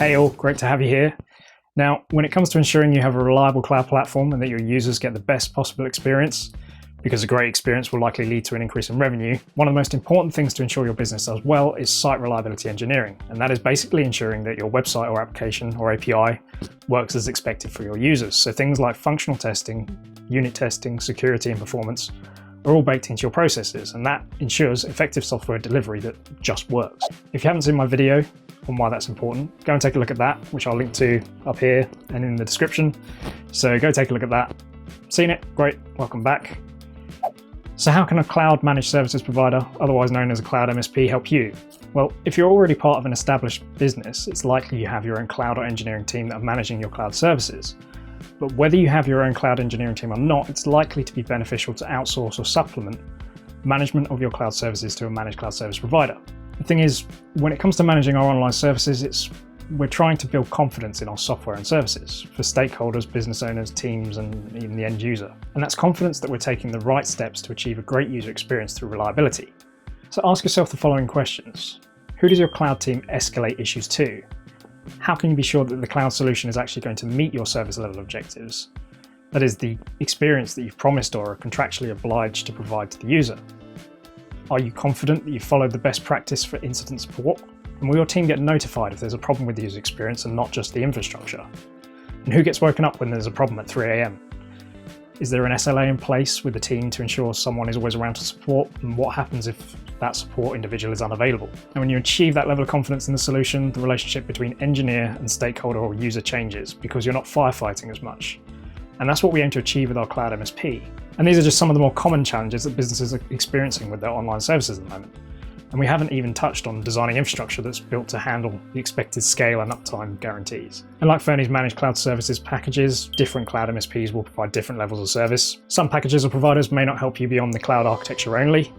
Hey all, great to have you here. Now, when it comes to ensuring you have a reliable cloud platform and that your users get the best possible experience, because a great experience will likely lead to an increase in revenue, one of the most important things to ensure your business does well is site reliability engineering. And that is basically ensuring that your website or application or API works as expected for your users. So things like functional testing, unit testing, security and performance are all baked into your processes, and that ensures effective software delivery that just works. If you haven't seen my video on why that's important, go and take a look at that, which I'll link to up here and in the description. So go take a look at that. Seen it? Great, welcome back. So how can a cloud managed services provider, otherwise known as a Cloud MSP, help you? Well, if you're already part of an established business, it's likely you have your own cloud or engineering team that are managing your cloud services. But whether you have your own cloud engineering team or not, it's likely to be beneficial to outsource or supplement management of your cloud services to a managed cloud service provider. The thing is, when it comes to managing our online services, we're trying to build confidence in our software and services for stakeholders, business owners, teams, and even the end user. And that's confidence that we're taking the right steps to achieve a great user experience through reliability. So ask yourself the following questions. Who does your cloud team escalate issues to? How can you be sure that the cloud solution is actually going to meet your service level objectives? That is, the experience that you've promised or are contractually obliged to provide to the user. Are you confident that you've followed the best practice for incident support? And will your team get notified if there's a problem with the user experience and not just the infrastructure? And who gets woken up when there's a problem at 3 AM? Is there an SLA in place with the team to ensure someone is always around to support? And what happens if that support individual is unavailable? And when you achieve that level of confidence in the solution, the relationship between engineer and stakeholder or user changes because you're not firefighting as much. And that's what we aim to achieve with our Cloud MSP. And these are just some of the more common challenges that businesses are experiencing with their online services at the moment. And we haven't even touched on designing infrastructure that's built to handle the expected scale and uptime guarantees. And like Firney's managed cloud services packages, different cloud MSPs will provide different levels of service. Some packages or providers may not help you beyond the cloud architecture only.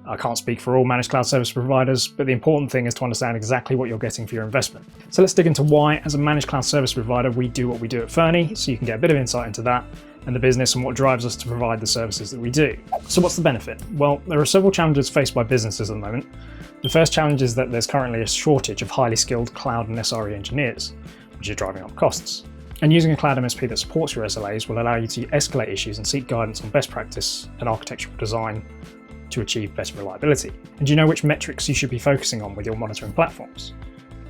I can't speak for all managed cloud service providers, but the important thing is to understand exactly what you're getting for your investment. So let's dig into why, as a managed cloud service provider, we do what we do at Firney, so you can get a bit of insight into that and the business and what drives us to provide the services that we do. So what's the benefit? Well, there are several challenges faced by businesses at the moment. The first challenge is that there's currently a shortage of highly skilled cloud and SRE engineers, which is driving up costs. And using a cloud MSP that supports your SLAs will allow you to escalate issues and seek guidance on best practice and architectural design to achieve better reliability. And do you know which metrics you should be focusing on with your monitoring platforms?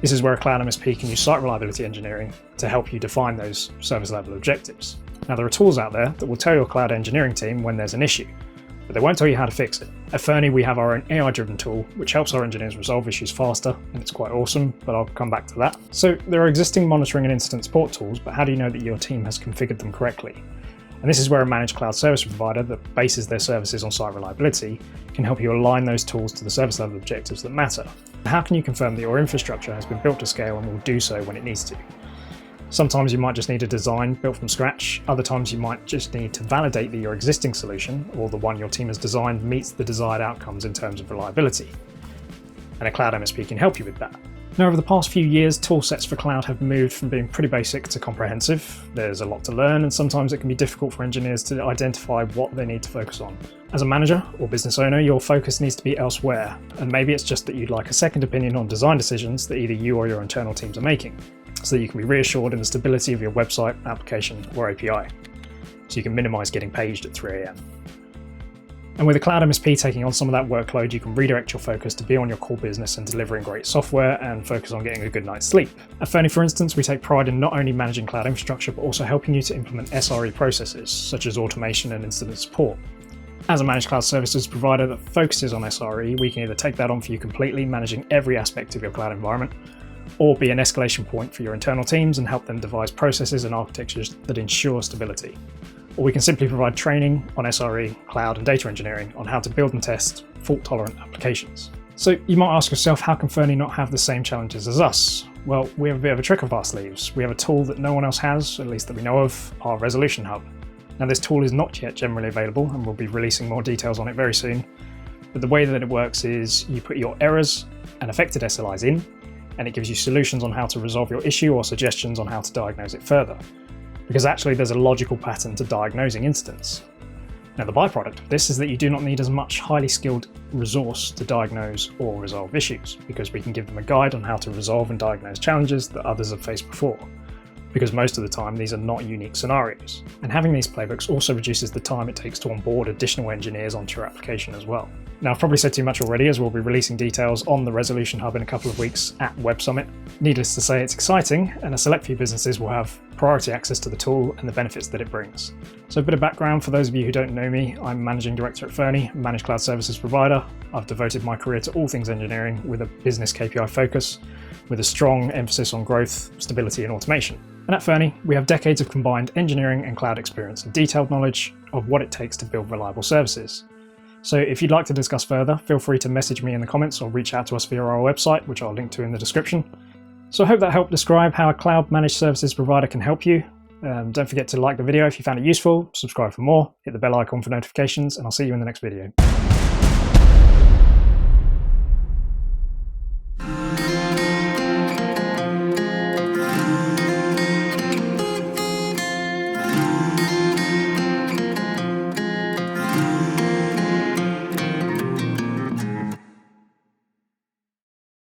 This is where a cloud MSP can use site reliability engineering to help you define those service level objectives. Now, there are tools out there that will tell your cloud engineering team when there's an issue, but they won't tell you how to fix it. At Firney, we have our own AI-driven tool, which helps our engineers resolve issues faster, and it's quite awesome, but I'll come back to that. So there are existing monitoring and incident support tools, but how do you know that your team has configured them correctly? And this is where a managed cloud service provider that bases their services on site reliability can help you align those tools to the service level objectives that matter. How can you confirm that your infrastructure has been built to scale and will do so when it needs to? Sometimes you might just need a design built from scratch. Other times you might just need to validate that your existing solution, or the one your team has designed, meets the desired outcomes in terms of reliability. And a cloud MSP can help you with that. Now, over the past few years, toolsets for cloud have moved from being pretty basic to comprehensive. There's a lot to learn, and sometimes it can be difficult for engineers to identify what they need to focus on. As a manager or business owner, your focus needs to be elsewhere, and maybe it's just that you'd like a second opinion on design decisions that either you or your internal teams are making, so that you can be reassured in the stability of your website, application, or API, so you can minimize getting paged at 3 AM. And with a cloud MSP taking on some of that workload, you can redirect your focus to be on your core business and delivering great software and focus on getting a good night's sleep. At Firney, for instance, we take pride in not only managing cloud infrastructure, but also helping you to implement SRE processes, such as automation and incident support. As a managed cloud services provider that focuses on SRE, we can either take that on for you completely, managing every aspect of your cloud environment, or be an escalation point for your internal teams and help them devise processes and architectures that ensure stability. Or we can simply provide training on SRE, cloud and data engineering on how to build and test fault-tolerant applications. So you might ask yourself, how can Firney not have the same challenges as us? Well, we have a bit of a trick up our sleeves. We have a tool that no one else has, at least that we know of, our Resolution Hub. Now, this tool is not yet generally available, and we'll be releasing more details on it very soon. But the way that it works is you put your errors and affected SLIs in, and it gives you solutions on how to resolve your issue or suggestions on how to diagnose it further. Because actually there's a logical pattern to diagnosing incidents. Now, the byproduct of this is that you do not need as much highly skilled resource to diagnose or resolve issues, because we can give them a guide on how to resolve and diagnose challenges that others have faced before, because most of the time these are not unique scenarios. And having these playbooks also reduces the time it takes to onboard additional engineers onto your application as well. Now, I've probably said too much already, as we'll be releasing details on the Resolution Hub in a couple of weeks at Web Summit. Needless to say, it's exciting, and a select few businesses will have priority access to the tool and the benefits that it brings. So a bit of background for those of you who don't know me: I'm Managing Director at Firney, a managed cloud services provider. I've devoted my career to all things engineering with a business KPI focus, with a strong emphasis on growth, stability, and automation. And at Firney, we have decades of combined engineering and cloud experience and detailed knowledge of what it takes to build reliable services. So if you'd like to discuss further, feel free to message me in the comments or reach out to us via our website, which I'll link to in the description. So I hope that helped describe how a cloud managed services provider can help you. Don't forget to like the video if you found it useful, subscribe for more, hit the bell icon for notifications, and I'll see you in the next video.